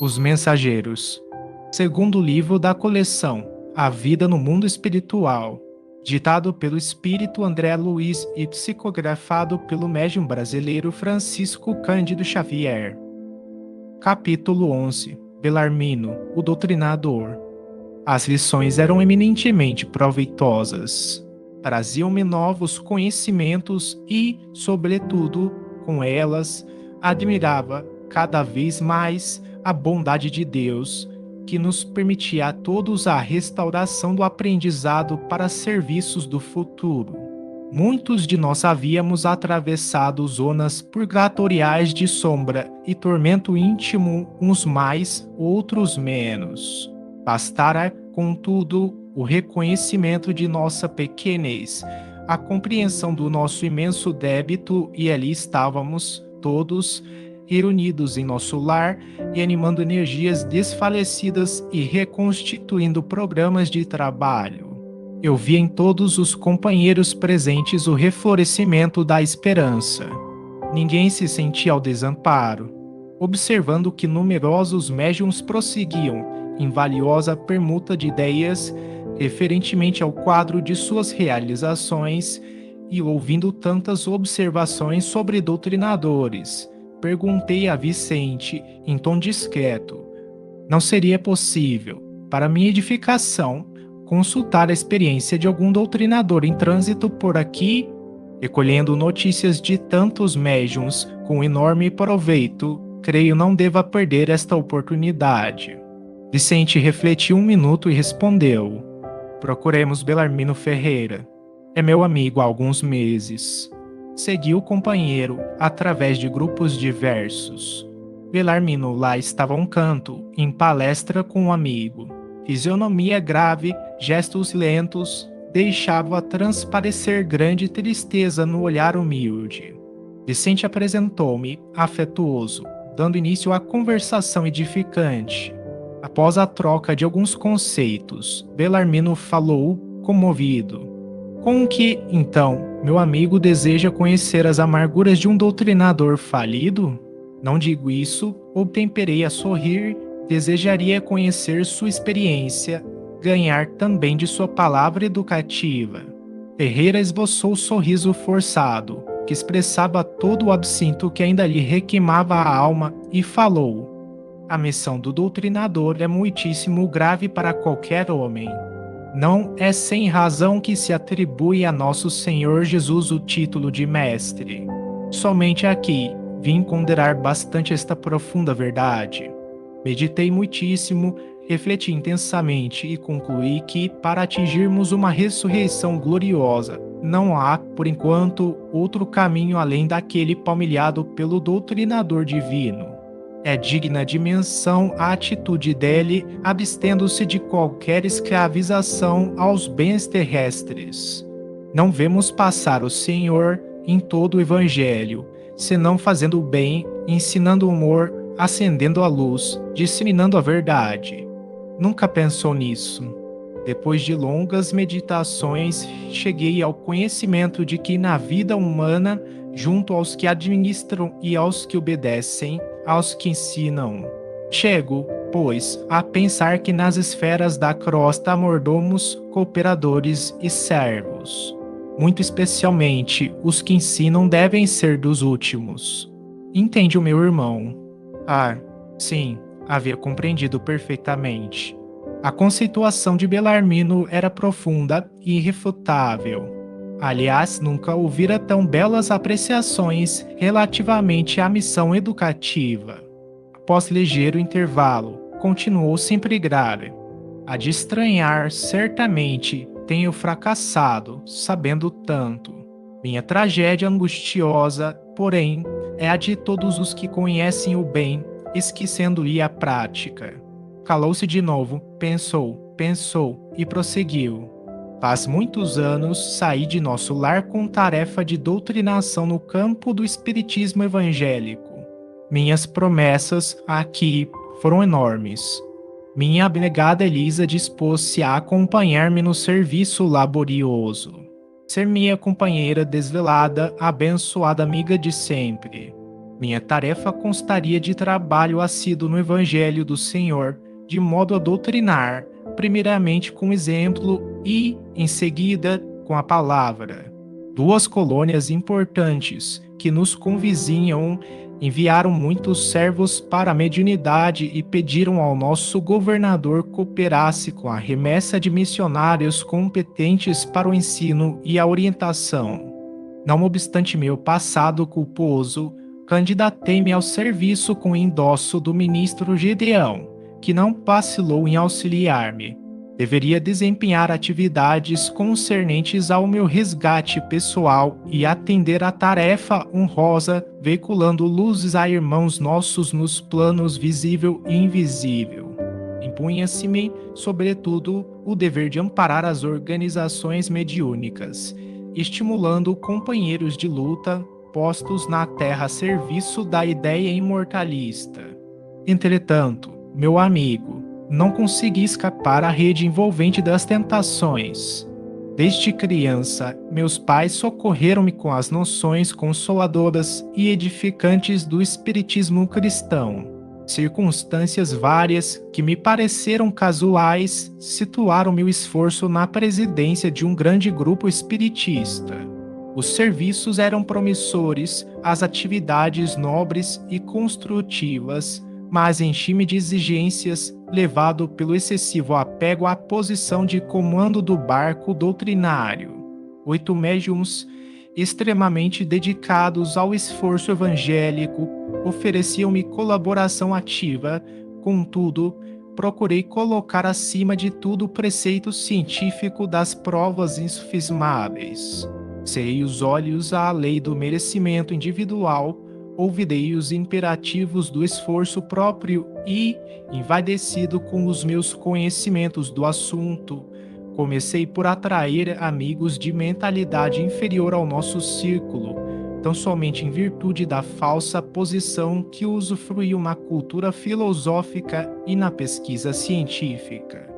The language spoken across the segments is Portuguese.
Os Mensageiros. Segundo livro da coleção A Vida no Mundo Espiritual, ditado pelo espírito André Luiz e psicografado pelo médium brasileiro Francisco Cândido Xavier. Capítulo 11. Belarmino, o Doutrinador. As lições eram eminentemente proveitosas. Traziam-me novos conhecimentos e, sobretudo, com elas, admirava cada vez mais a bondade de Deus, que nos permitia a todos a restauração do aprendizado para serviços do futuro. Muitos de nós havíamos atravessado zonas purgatoriais de sombra e tormento íntimo, uns mais, outros menos. Bastara, contudo, o reconhecimento de nossa pequenez, a compreensão do nosso imenso débito, e ali estávamos, todos, reunidos em nosso lar e animando energias desfalecidas e reconstituindo programas de trabalho. Eu vi em todos os companheiros presentes o reflorescimento da esperança. Ninguém se sentia ao desamparo, observando que numerosos médiuns prosseguiam em valiosa permuta de ideias referentemente ao quadro de suas realizações e ouvindo tantas observações sobre doutrinadores. Perguntei a Vicente, em tom discreto: não seria possível, para minha edificação, consultar a experiência de algum doutrinador em trânsito por aqui? Recolhendo notícias de tantos médiuns com enorme proveito, creio não deva perder esta oportunidade. Vicente refletiu um minuto e respondeu: procuremos Belarmino Ferreira. É meu amigo há alguns meses. Segui o companheiro através de grupos diversos. Belarmino lá estava a um canto, em palestra com um amigo. Fisionomia grave, gestos lentos, deixava transparecer grande tristeza no olhar humilde. Vicente apresentou-me, afetuoso, dando início à conversação edificante. Após a troca de alguns conceitos, Belarmino falou, comovido: com que, então, meu amigo deseja conhecer as amarguras de um doutrinador falido? Não digo isso, obtemperei a sorrir, desejaria conhecer sua experiência, ganhar também de sua palavra educativa. Ferreira esboçou o sorriso forçado, que expressava todo o absinto que ainda lhe requeimava a alma, e falou: a missão do doutrinador é muitíssimo grave para qualquer homem. Não é sem razão que se atribui a nosso Senhor Jesus o título de mestre. Somente aqui vim ponderar bastante esta profunda verdade. Meditei muitíssimo, refleti intensamente e concluí que, para atingirmos uma ressurreição gloriosa, não há, por enquanto, outro caminho além daquele palmilhado pelo doutrinador divino. É digna de menção a atitude dele, abstendo-se de qualquer escravização aos bens terrestres. Não vemos passar o Senhor em todo o Evangelho, senão fazendo o bem, ensinando o amor, acendendo a luz, disseminando a verdade. Nunca pensou nisso. Depois de longas meditações, cheguei ao conhecimento de que na vida humana, junto aos que administram e aos que obedecem, aos que ensinam, chego, pois, a pensar que nas esferas da crosta há mordomos, cooperadores e servos. Muito especialmente, os que ensinam devem ser dos últimos. Entende o meu irmão? Ah, sim, havia compreendido perfeitamente. A conceituação de Belarmino era profunda e irrefutável. Aliás, nunca ouvira tão belas apreciações relativamente à missão educativa. Após ligeiro intervalo, continuou sempre grave. A de estranhar, certamente, tenho fracassado, sabendo tanto. Minha tragédia angustiosa, porém, é a de todos os que conhecem o bem, esquecendo-lhe a prática. Calou-se de novo, pensou e prosseguiu. Faz muitos anos saí de nosso lar com tarefa de doutrinação no campo do espiritismo evangélico. Minhas promessas aqui foram enormes. Minha abnegada Elisa dispôs-se a acompanhar-me no serviço laborioso. Ser minha companheira desvelada, abençoada amiga de sempre. Minha tarefa constaria de trabalho assíduo no Evangelho do Senhor, de modo a doutrinar, primeiramente com exemplo e, em seguida, com a palavra. Duas colônias importantes que nos convizinham enviaram muitos servos para a mediunidade e pediram ao nosso governador cooperasse com a remessa de missionários competentes para o ensino e a orientação. Não obstante meu passado culposo, candidatei-me ao serviço com endosso do ministro Gedeão, que não vacilou em auxiliar-me. Deveria desempenhar atividades concernentes ao meu resgate pessoal e atender à tarefa honrosa, veiculando luzes a irmãos nossos nos planos visível e invisível. Impunha-se-me, sobretudo, o dever de amparar as organizações mediúnicas, estimulando companheiros de luta postos na terra a serviço da ideia imortalista. Entretanto, meu amigo, não consegui escapar à rede envolvente das tentações. Desde criança, meus pais socorreram-me com as noções consoladoras e edificantes do espiritismo cristão. Circunstâncias várias que me pareceram casuais situaram meu esforço na presidência de um grande grupo espiritista. Os serviços eram promissores, as atividades nobres e construtivas, mas enchi-me de exigências, levado pelo excessivo apego à posição de comando do barco doutrinário. 8 médiuns, extremamente dedicados ao esforço evangélico, ofereciam-me colaboração ativa, contudo, procurei colocar acima de tudo o preceito científico das provas insufismáveis. Cerrei os olhos à lei do merecimento individual, ouvirei os imperativos do esforço próprio e, envaidecido com os meus conhecimentos do assunto, comecei por atrair amigos de mentalidade inferior ao nosso círculo, tão somente em virtude da falsa posição que usufruíam na cultura filosófica e na pesquisa científica.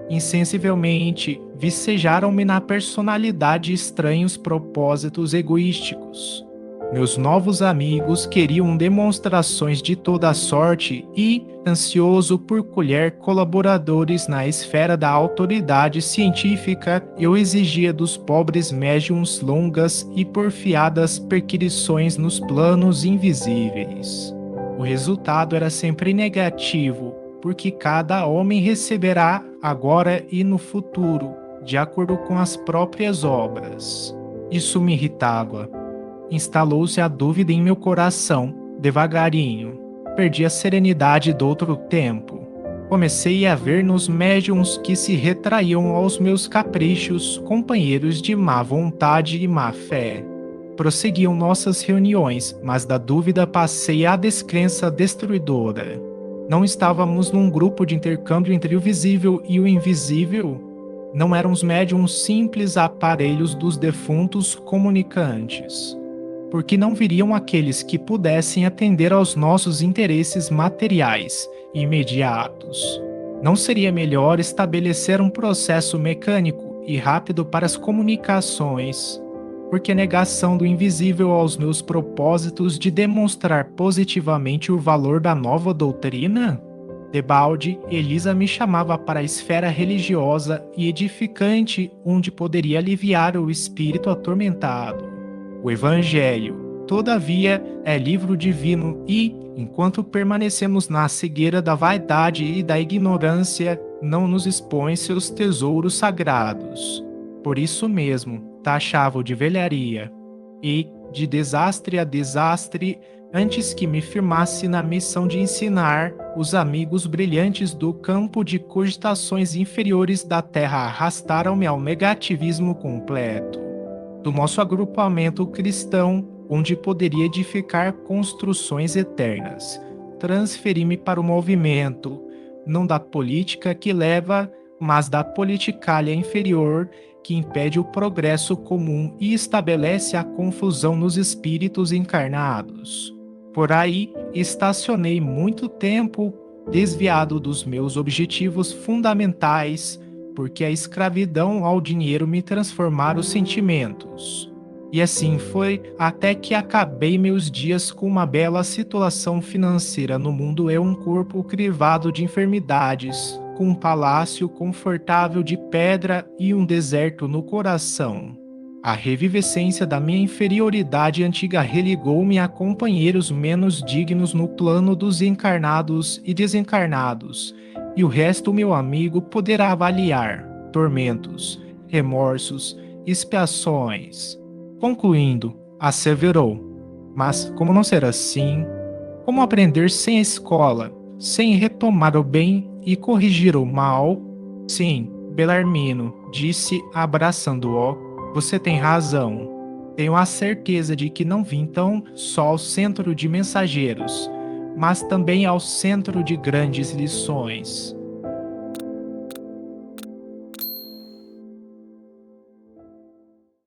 Insensivelmente, vicejaram-me na personalidade estranhos propósitos egoísticos. Meus novos amigos queriam demonstrações de toda a sorte e, ansioso por colher colaboradores na esfera da autoridade científica, eu exigia dos pobres médiuns longas e porfiadas perquisições nos planos invisíveis. O resultado era sempre negativo, porque cada homem receberá, agora e no futuro, de acordo com as próprias obras. Isso me irritava. Instalou-se a dúvida em meu coração, devagarinho. Perdi a serenidade do outro tempo. Comecei a ver nos médiuns que se retraíam aos meus caprichos companheiros de má vontade e má fé. Prosseguiam nossas reuniões, mas da dúvida passei à descrença destruidora. Não estávamos num grupo de intercâmbio entre o visível e o invisível? Não eram os médiuns simples aparelhos dos defuntos comunicantes? Porque não viriam aqueles que pudessem atender aos nossos interesses materiais imediatos? Não seria melhor estabelecer um processo mecânico e rápido para as comunicações? Porque a negação do invisível aos meus propósitos de demonstrar positivamente o valor da nova doutrina? Debalde, Elisa me chamava para a esfera religiosa e edificante onde poderia aliviar o espírito atormentado. O Evangelho, todavia, é livro divino e, enquanto permanecemos na cegueira da vaidade e da ignorância, não nos expõe seus tesouros sagrados. Por isso mesmo, taxava-o de velharia e, de desastre a desastre, antes que me firmasse na missão de ensinar, os amigos brilhantes do campo de cogitações inferiores da Terra arrastaram-me ao negativismo completo. Do nosso agrupamento cristão, onde poderia edificar construções eternas, transferi-me para o movimento, não da política que leva, mas da politicalha inferior, que impede o progresso comum e estabelece a confusão nos espíritos encarnados. Por aí, estacionei muito tempo, desviado dos meus objetivos fundamentais, porque a escravidão ao dinheiro me transformara os sentimentos. E assim foi até que acabei meus dias com uma bela situação financeira no mundo e um corpo crivado de enfermidades, com um palácio confortável de pedra e um deserto no coração. A revivescência da minha inferioridade antiga religou-me a companheiros menos dignos no plano dos encarnados e desencarnados, e o resto meu amigo poderá avaliar: tormentos, remorsos, expiações. Concluindo, asseverou: mas como não ser assim? Como aprender sem a escola, sem retomar o bem e corrigir o mal? Sim, Belarmino, disse abraçando-o, você tem razão. Tenho a certeza de que não vim tão só ao centro de mensageiros, mas também ao centro de grandes lições.